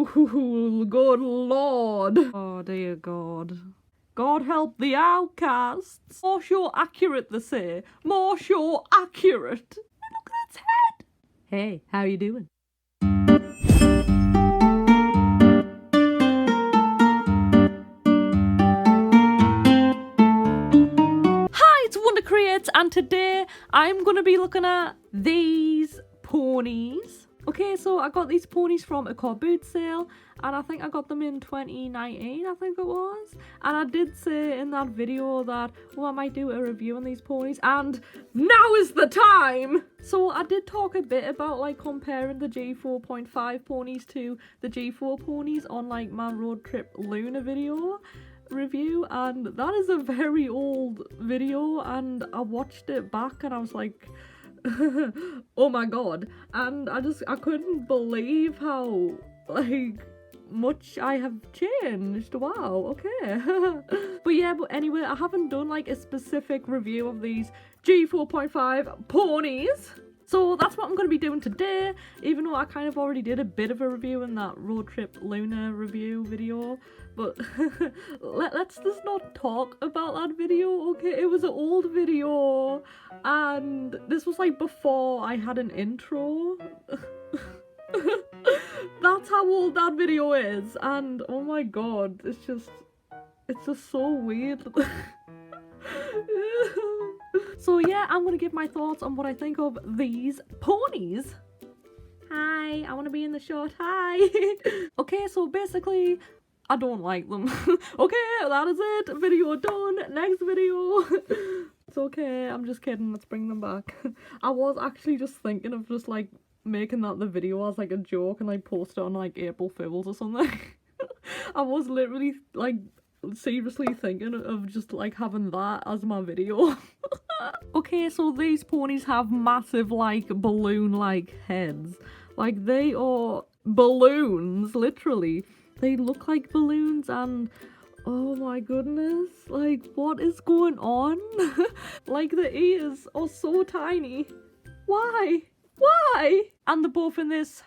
Ooh, good lord. Oh dear God. God help the outcasts. More sure accurate, they say. More sure accurate. Look at its head. Hey, how you doing? Hi, it's Wonder Creates, and today I'm gonna be looking at these ponies. Okay, so I got these ponies from a car boot sale, and I think I got them in 2019, I think it was. And I did say in that video that, I might do a review on these ponies, and now is the time! So I did talk a bit about, like, comparing the G4.5 ponies to the G4 ponies on, like, my road trip Luna review, and that is a very old video, and I watched it back and I was like, oh my god, and I couldn't believe how, like, much I have changed. Wow, okay. but anyway, I haven't done like a specific review of these G4.5 ponies, so that's what I'm going to be doing today, even though I kind of already did a bit of a review in that road trip Luna review video. But let's just not talk about that video, okay? It was an old video, and this was like before I had an intro. That's how old that video is, and oh my god, it's just so weird. So yeah, I'm gonna give my thoughts on what I think of these ponies. Hi, I want to be in the shot. Hi. Okay, so basically, I don't like them. Okay, that is it. Video done. Next video. It's okay. I'm just kidding. Let's bring them back. I was actually just thinking of just like making that the video as like a joke and like post it on like April Fools or something. I was literally like seriously thinking of just like having that as my video. Okay, so these ponies have massive like balloon like heads. Like they are balloons, literally. They look like balloons, and oh my goodness, like what is going on? Like the ears are so tiny. Why? And they're both in this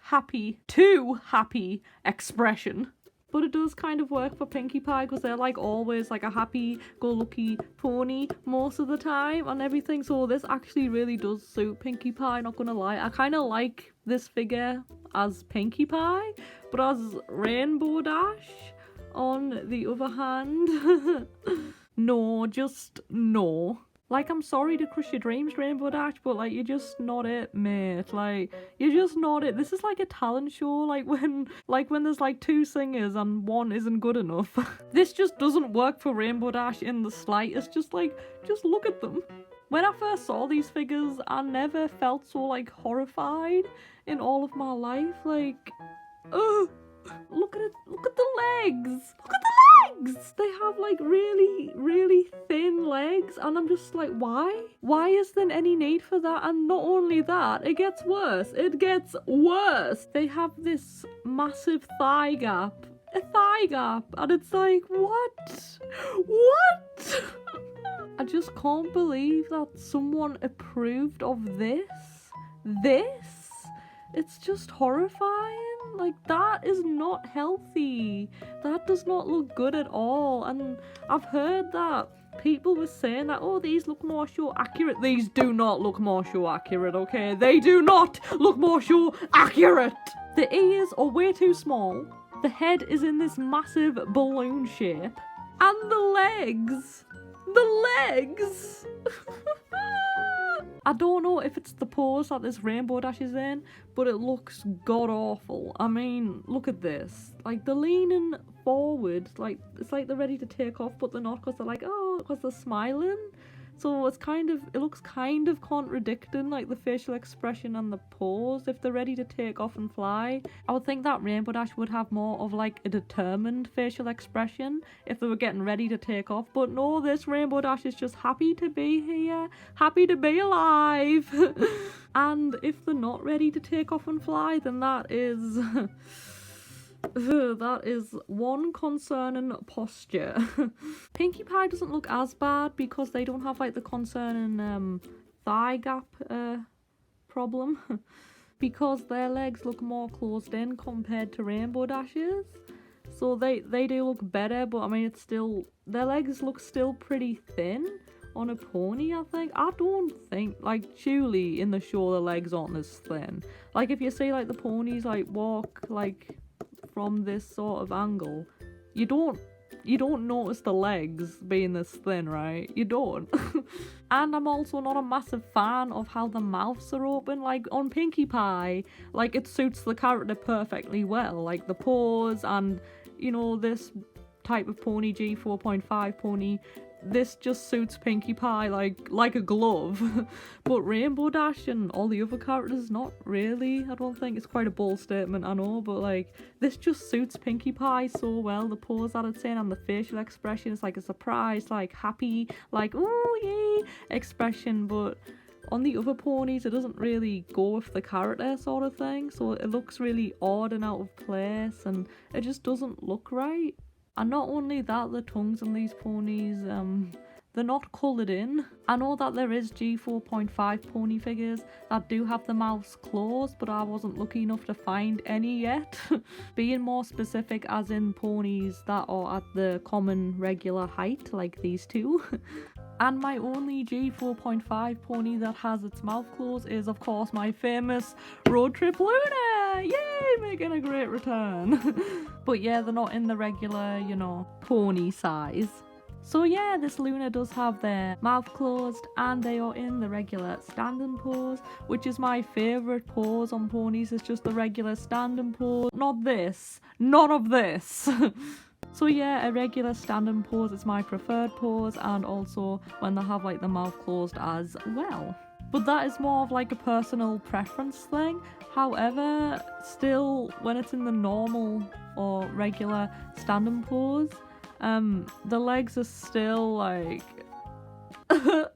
too happy expression. But it does kind of work for Pinkie Pie because they're like always like a happy-go-lucky pony most of the time and everything. So this actually really does suit Pinkie Pie, not gonna lie. I kind of like this figure as Pinkie Pie, but as Rainbow Dash, on the other hand, no, just no. Like, I'm sorry to crush your dreams, Rainbow Dash, but, like, you're just not it, mate. Like, you're just not it. This is like a talent show, like when there's, like, two singers and one isn't good enough. This just doesn't work for Rainbow Dash in the slightest. Just look at them. When I first saw these figures, I never felt so, like, horrified in all of my life. Like, ugh. Look at it. Look at the legs. Look at the legs. They have like really, really thin legs, and I'm just like, why? Why is there any need for that? And not only that, it gets worse. It gets worse. They have this massive thigh gap. A thigh gap, and it's like, what? What? I just can't believe that someone approved of this. It's just horrifying. Like, that is not healthy. That does not look good at all. And I've heard that people were saying that, oh, these look more show accurate. These do not look more show accurate, okay? They do not look more show accurate. The ears are way too small. The head is in this massive balloon shape. And the legs. I don't know if it's the pose that this Rainbow Dash is in, but it looks god-awful. I mean, look at this. Like, they're leaning forward. Like, it's like they're ready to take off, but they're not because they're like, oh, because they're smiling. So it looks kind of contradicting, like the facial expression and the pose. If they're ready to take off and fly, I would think that Rainbow Dash would have more of like a determined facial expression if they were getting ready to take off. But no, this Rainbow Dash is just happy to be here, happy to be alive. And if they're not ready to take off and fly, then that is... that is one concerning posture. Pinkie Pie doesn't look as bad because they don't have like the concerning thigh gap problem. because their legs look more closed in compared to Rainbow Dash's. So they do look better, but I mean, it's still, their legs look still pretty thin on a pony, I think. I don't think, like, surely in the show the legs aren't as thin. Like, if you see, like, the ponies, like, walk, like, from this sort of angle, you don't notice the legs being this thin, right? You don't. And I'm also not a massive fan of how the mouths are open. Like, on Pinkie Pie, like, it suits the character perfectly well. Like, the paws and, you know, this type of pony, G4.5 pony, this just suits Pinkie Pie like a glove. But Rainbow Dash and all the other characters, not really. I don't think. It's quite a bold statement, I know, but like, this just suits Pinkie Pie so well. The pose that it's in and the facial expression is like a surprise, like happy, like ooh yay expression. But on the other ponies, it doesn't really go with the character sort of thing, so it looks really odd and out of place, and it just doesn't look right. And not only that, the tongues on these ponies, they're not coloured in. I know that there is G4.5 pony figures that do have the mouths closed, but I wasn't lucky enough to find any yet. Being more specific, as in ponies that are at the common regular height, like these two. And my only G4.5 pony that has its mouth closed is, of course, my famous Road Trip Luna! Yay! Making a great return. But yeah, they're not in the regular, you know, pony size. So yeah, this Luna does have their mouth closed and they are in the regular standing pose, which is my favourite pose on ponies. It's just the regular standing pose. Not this. None of this. So yeah, a regular standing pose is my preferred pose, and also when they have like the mouth closed as well. But that is more of like a personal preference thing. However, still, when it's in the normal or regular standing pose, the legs are still like the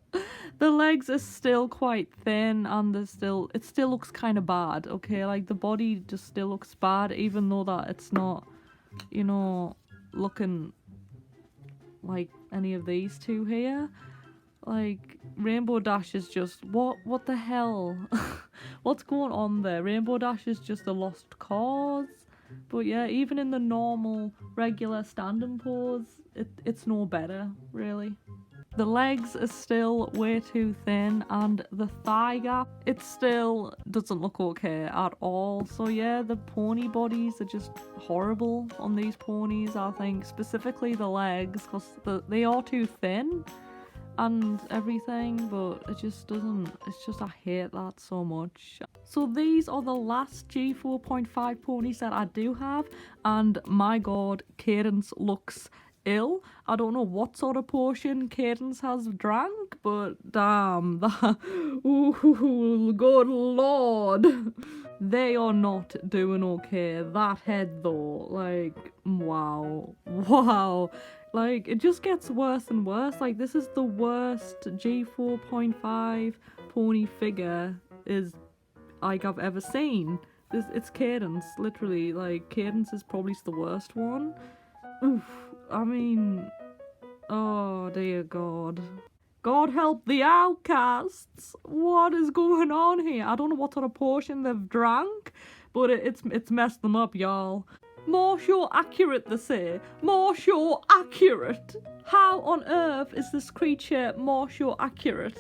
legs are still quite thin, and it still looks kind of bad. Okay, like the body just still looks bad, even though that it's not, you know, looking like any of these two here. Like, Rainbow Dash is just, what the hell? What's going on there? Rainbow Dash is just a lost cause. But yeah, even in the normal, regular standing pose, it's no better, really. The legs are still way too thin, and the thigh gap, it still doesn't look okay at all. So yeah, the pony bodies are just horrible on these ponies, I think. Specifically the legs, because they are too thin and everything, but it just doesn't, it's just, I hate that so much. So these are the last G4.5 ponies that I do have, and my god, Cadence looks ill. I don't know what sort of potion Cadence has drank, but damn, that, ooh, good lord. They are not doing okay. That head though, like, wow. Like, it just gets worse and worse. Like, this is the worst G4.5 pony figure I've ever seen. It's Cadence, literally. Like, Cadence is probably the worst one. Oof. I mean, oh dear God. God help the outcasts. What is going on here? I don't know what sort of potion they've drank, but it's messed them up, y'all. More sure accurate, they say. More sure accurate. How on earth is this creature more sure accurate?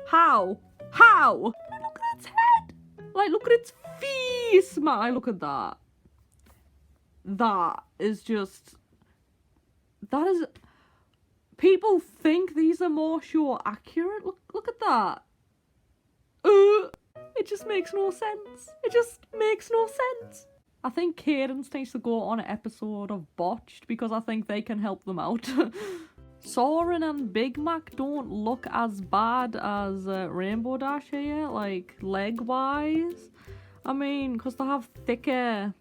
How? Look at its head. Like, look at its face, man. Look at that. That is just... That is... People think these are more sure accurate. Look at that. It just makes no sense. It just makes no sense. I think Cadence needs to go on an episode of Botched, because I think they can help them out. Soren and Big Mac don't look as bad as Rainbow Dash here, like leg-wise. I mean, because they have thicker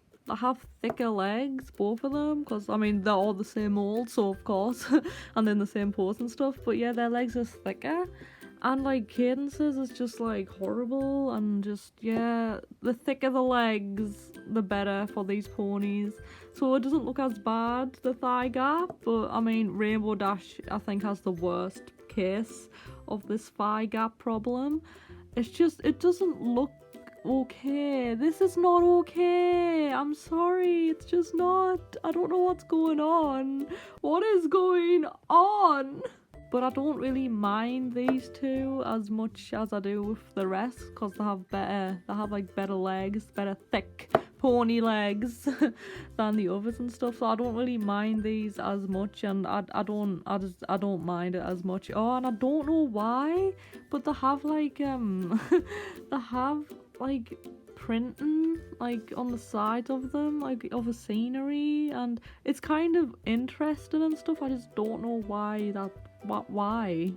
legs, both of them, because I mean they're all the same mold, so of course, and then the same pose and stuff, but yeah, their legs are thicker, and like Cadence's is just like horrible, and just, yeah, the thicker the legs, the better for these ponies, so it doesn't look as bad, the thigh gap, but I mean Rainbow Dash I think has the worst case of this thigh gap problem. It's just, it doesn't look okay. This is not okay. I'm sorry. It's just not. I don't know what's going on. What is going on? But I don't really mind these two as much as I do with the rest, because they have like better legs, better thick pony legs than the others and stuff. So I don't really mind these as much, and I don't mind it as much. Oh, and I don't know why, but they have like they have like printing like on the side of them, like of a scenery, and it's kind of interesting and stuff. I just don't know why that. Why?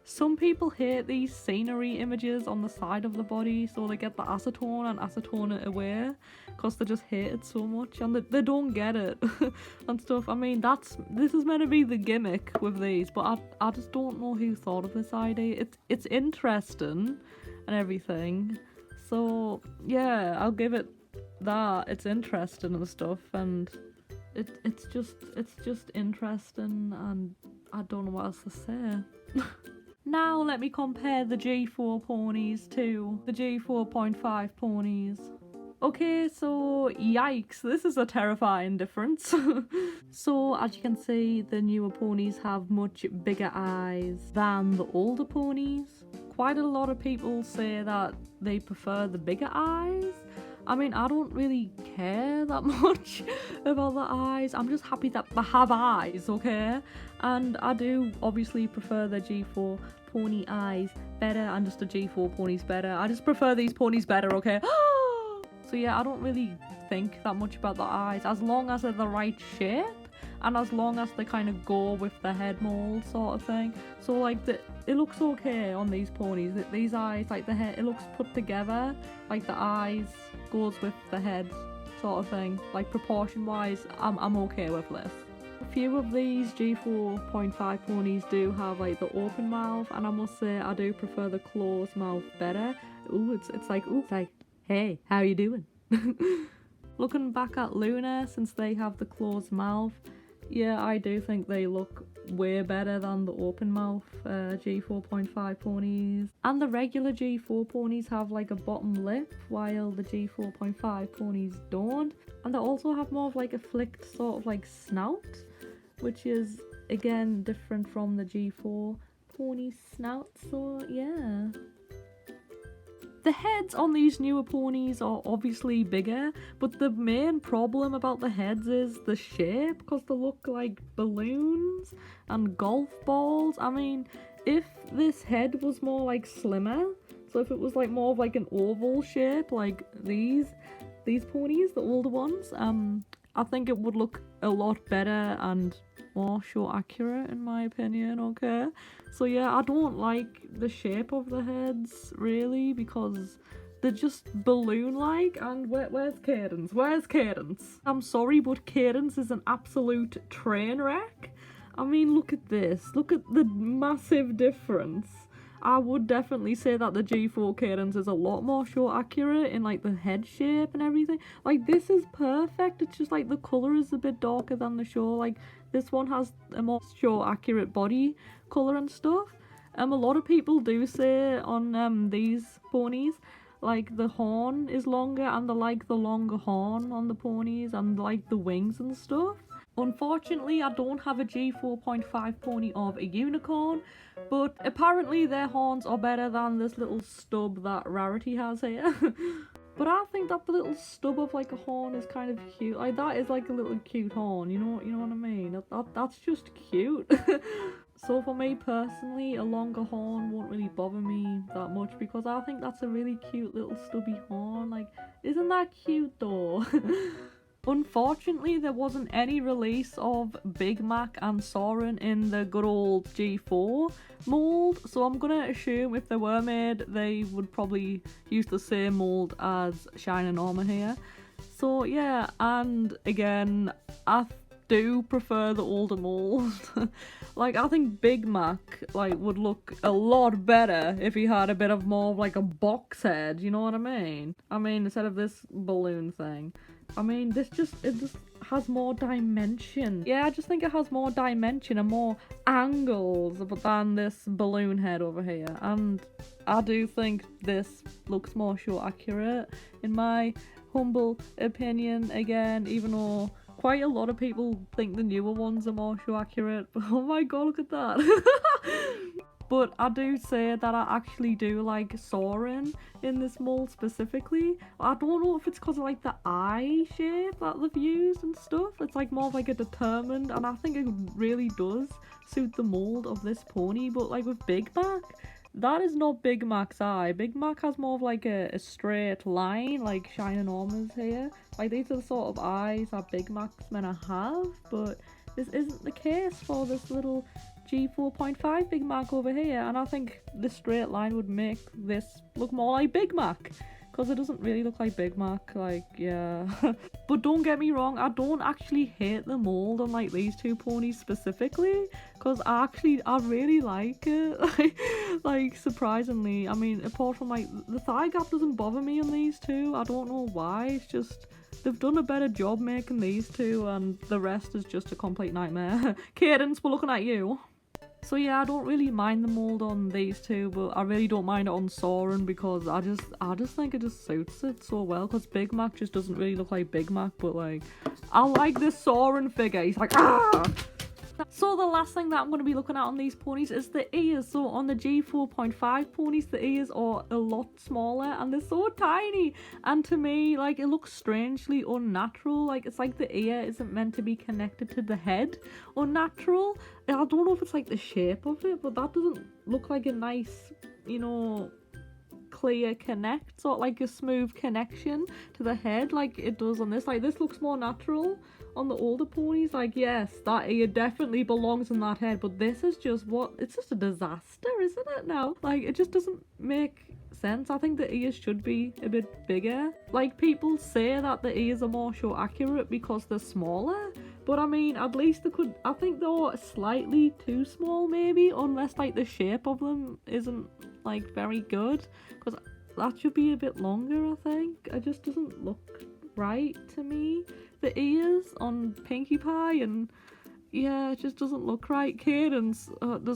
Some people hate these scenery images on the side of the body, so they get the acetone and acetone it away because they just hate it so much, and they don't get it and stuff. I mean, this is meant to be the gimmick with these, but I just don't know who thought of this idea. It's interesting and everything, so yeah, I'll give it that. It's interesting and stuff, and it's just interesting, and I don't know what else to say. Now let me compare the G4 ponies to the G4.5 ponies. Okay, so yikes, this is a terrifying difference. So as you can see, the newer ponies have much bigger eyes than the older ponies. Quite a lot of people say that they prefer the bigger eyes. I mean, I don't really care that much about the eyes. I'm just happy that they have eyes, okay? And I do obviously prefer the G4 pony eyes better, and just the G4 ponies better. I just prefer these ponies better, okay? So yeah, I don't really think that much about the eyes, as long as they're the right shape, and as long as they kind of go with the head mold sort of thing. So like it looks okay on these ponies. These eyes, like the head, it looks put together. Like the eyes goes with the head sort of thing. Like proportion wise, I'm okay with this. A few of these G4.5 ponies do have like the open mouth, and I must say I do prefer the closed mouth better. Ooh, it's like, hey, how you doing? Looking back at Luna, since they have the closed mouth, yeah, I do think they look way better than the open mouth G4.5 ponies. And the regular G4 ponies have like a bottom lip, while the G4.5 ponies don't. And they also have more of like a flicked sort of like snout, which is again different from the G4 pony snout, so yeah. The heads on these newer ponies are obviously bigger, but the main problem about the heads is the shape, because they look like balloons and golf balls. I mean, if this head was more like slimmer, so if it was like more of like an oval shape, like these ponies, the older ones, I think it would look a lot better and more show accurate in my opinion, okay? So yeah, I don't like the shape of the heads really, because they're just balloon-like. And where's Cadence? Where's Cadence? I'm sorry, but Cadence is an absolute train wreck. I mean, look at this. Look at the massive difference. I would definitely say that the G4 Cadence is a lot more show accurate in like the head shape and everything. Like this is perfect. It's just like the colour is a bit darker than the show. Like this one has a more show accurate body colour and stuff. A lot of people do say on these ponies, like the horn is longer, and they like the longer horn on the ponies, and like the wings and stuff. Unfortunately, I don't have a G4.5 pony of a unicorn, but apparently their horns are better than this little stub that Rarity has here. But I think that the little stub of like a horn is kind of cute. Like that is like a little cute horn, you know what I mean? That's just cute. So for me personally, a longer horn won't really bother me that much, because I think that's a really cute little stubby horn. Like, isn't that cute though? Unfortunately, there wasn't any release of Big Mac and Soren in the good old G4 mold, so I'm gonna assume if they were made, they would probably use the same mold as Shining Armor here. So yeah, and again, I do prefer the older mold. Like, I think Big Mac like would look a lot better if he had a bit of more of like a box head, you know what I mean? I mean, instead of this balloon thing. I mean, it just has more dimension. Yeah, I just think it has more dimension and more angles than this balloon head over here. And I do think this looks more show accurate, in my humble opinion. Again, even though quite a lot of people think the newer ones are more show accurate. But oh my god, look at that. But I do say that I actually do like Soarin' in this mold specifically. I don't know if it's because of like the eye shape that they've used and stuff. It's like more of like a determined, and I think it really does suit the mold of this pony. But like with Big Mac, that is not Big Mac's eye. Big Mac has more of like a straight line, like Shining Armor's here. Like these are the sort of eyes that Big Mac's meant to have, but this isn't the case for this little G4.5 Big Mac over here, and I think the straight line would make this look more like Big Mac, because it doesn't really look like Big Mac, like, yeah. But don't get me wrong, I don't actually hate the mold on like these two ponies specifically, because I really like it. Like surprisingly, I mean, apart from like the thigh gap doesn't bother me on these two. I don't know why, it's just they've done a better job making these two, and the rest is just a complete nightmare. Cadence, we're looking at you. So yeah, I don't really mind the mold on these two, but I really don't mind it on Soarin', because I just think it just suits it so well, because Big Mac just doesn't really look like Big Mac, but like, I like this Soarin' figure. He's like, ah! So the last thing that I'm going to be looking at on these ponies is the ears. So on the G4.5 ponies, the ears are a lot smaller and they're so tiny. And to me, like, it looks strangely unnatural. Like, it's like the ear isn't meant to be connected to the head. Unnatural. I don't know if it's like the shape of it, but that doesn't look like a nice, you know, clear connect, sort of like a smooth connection to the head like it does on this. Like, this looks more natural on the older ponies. Like, yes, that ear definitely belongs in that head, but this is just it's just a disaster, isn't it now? Like, it just doesn't make sense. I think the ears should be a bit bigger. Like, people say that the ears are more show accurate because they're smaller, but I mean, at least I think they're slightly too small maybe, unless like the shape of them isn't like very good, because that should be a bit longer. I think it just doesn't look right to me. The ears on Pinkie Pie, and yeah, it just doesn't look right. Cadence,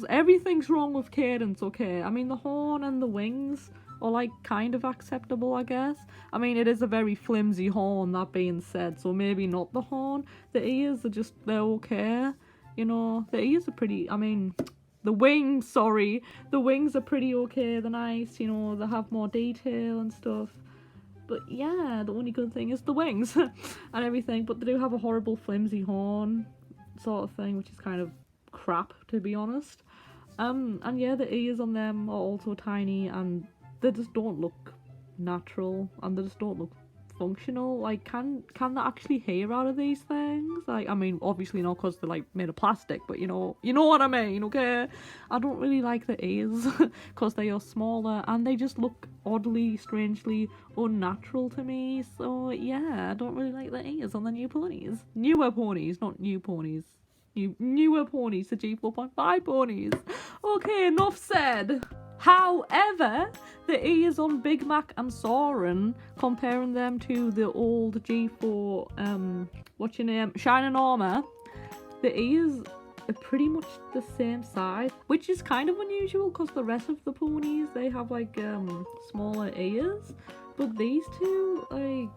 everything's wrong with Cadence, okay? I mean, the horn and the wings are like kind of acceptable, I guess. I mean, it is a very flimsy horn, that being said, so maybe not the horn. The ears are they're okay, you know. The ears are pretty, I mean, the wings, sorry. The wings are pretty okay, they're nice, you know, they have more detail and stuff. But yeah, the only good thing is the wings and everything, but they do have a horrible flimsy horn sort of thing, which is kind of crap, to be honest. And yeah, the ears on them are also tiny, and they just don't look natural, and they just don't look functional. Like, can they actually hear out of these things? Like, I mean, obviously not, because they're like made of plastic, but you know what I mean, okay? I don't really like the ears because they are smaller and they just look oddly, strangely unnatural to me. So yeah, I don't really like the ears on the newer ponies, not new ponies. Newer ponies, the G4.5 ponies. Okay, enough said. However, the ears on Big Mac and Soarin', comparing them to the old G4, what's your name, Shining Armor, the ears are pretty much the same size, which is kind of unusual because the rest of the ponies, they have like smaller ears, but these two, like,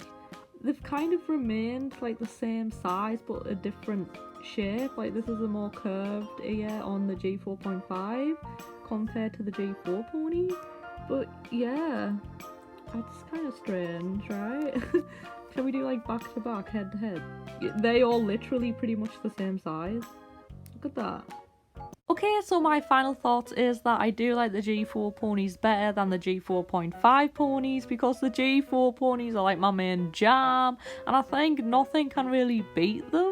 they've kind of remained like the same size but a different shape. Like, this is a more curved ear on the G4.5 compared to the G4 pony, but yeah, that's kind of strange, right? Shall we do like back to back, head to head? They are literally pretty much the same size. Look at that. Okay, so my final thoughts is that I do like the G4 ponies better than the G4.5 ponies, because the G4 ponies are like my main jam, and I think nothing can really beat them.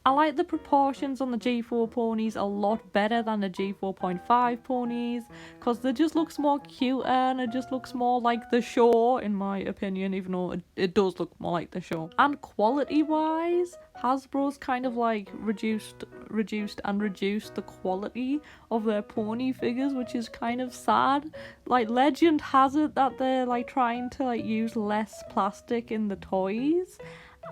I like the proportions on the G4 ponies a lot better than the G4.5 ponies, because they just looks more cuter and it just looks more like the show, in my opinion, even though it does look more like the show. And quality wise, Hasbro's kind of like reduced the quality of their pony figures, which is kind of sad. Like, legend has it that they're like trying to like use less plastic in the toys,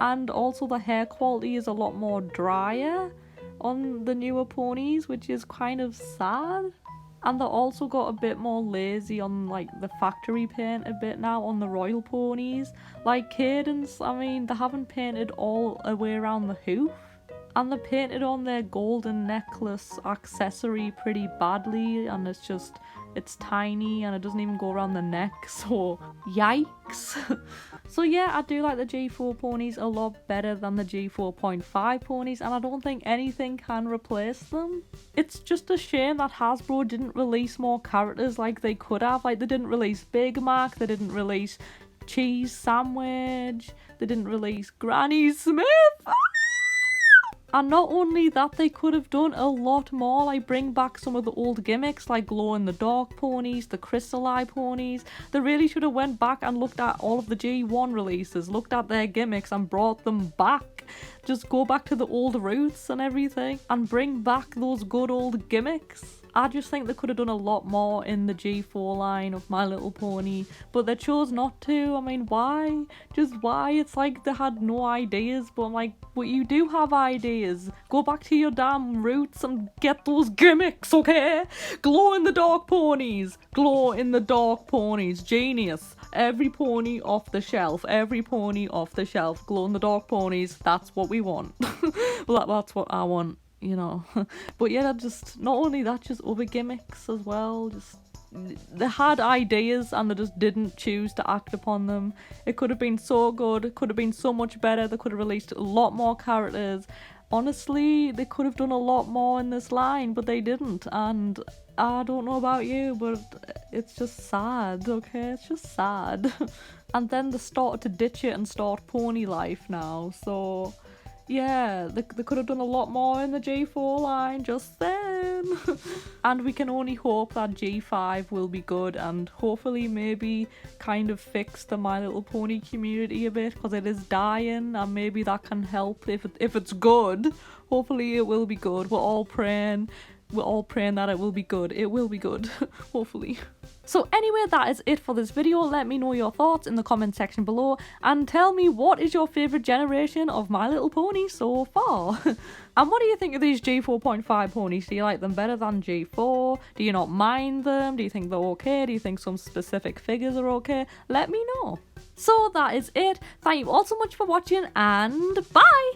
and also the hair quality is a lot more drier on the newer ponies, which is kind of sad. And they also got a bit more lazy on like the factory paint a bit now on the royal ponies. Like Cadence, I mean, they haven't painted all the way around the hoof. And they painted on their golden necklace accessory pretty badly, and it's tiny and it doesn't even go around the neck, so yikes. So yeah, I do like the G4 ponies a lot better than the G4.5 ponies, and I don't think anything can replace them. It's just a shame that Hasbro didn't release more characters like they could have. Like, they didn't release Big Mac, they didn't release Cheese Sandwich, they didn't release Granny Smith. And not only that, they could have done a lot more, like bring back some of the old gimmicks like glow-in-the-dark ponies, the crystal eye ponies. They really should have went back and looked at all of the G1 releases, looked at their gimmicks and brought them back. Just go back to the old roots and everything and bring back those good old gimmicks. I just think they could have done a lot more in the G4 line of My Little Pony, but they chose not to. I mean, why? Just why? It's like they had no ideas, but I'm like, but you do have ideas. Go back to your damn roots and get those gimmicks, okay? Glow-in-the-dark ponies. Glow-in-the-dark ponies. Genius. Every pony off the shelf. Every pony off the shelf. Glow-in-the-dark ponies. That's what we want. Well, that's what I want. You know. But yeah, just not only that, just other gimmicks as well. Just they had ideas and they just didn't choose to act upon them. It could have been so good, it could have been so much better. They could have released a lot more characters. Honestly, they could have done a lot more in this line, but they didn't. And I don't know about you, but it's just sad, okay? It's just sad. And then they started to ditch it and start pony life now, so yeah, they could have done a lot more in the G4 line, just then. And we can only hope that G5 will be good and hopefully maybe kind of fix the My Little Pony community a bit, because it is dying, and maybe that can help if it's good. Hopefully it will be good. We're all praying that it will be good. It will be good, hopefully. So anyway, that is it for this video. Let me know your thoughts in the comment section below and tell me what is your favourite generation of My Little Pony so far. And what do you think of these G4.5 ponies? Do you like them better than G4? Do you not mind them? Do you think they're okay? Do you think some specific figures are okay? Let me know. So that is it. Thank you all so much for watching, and bye!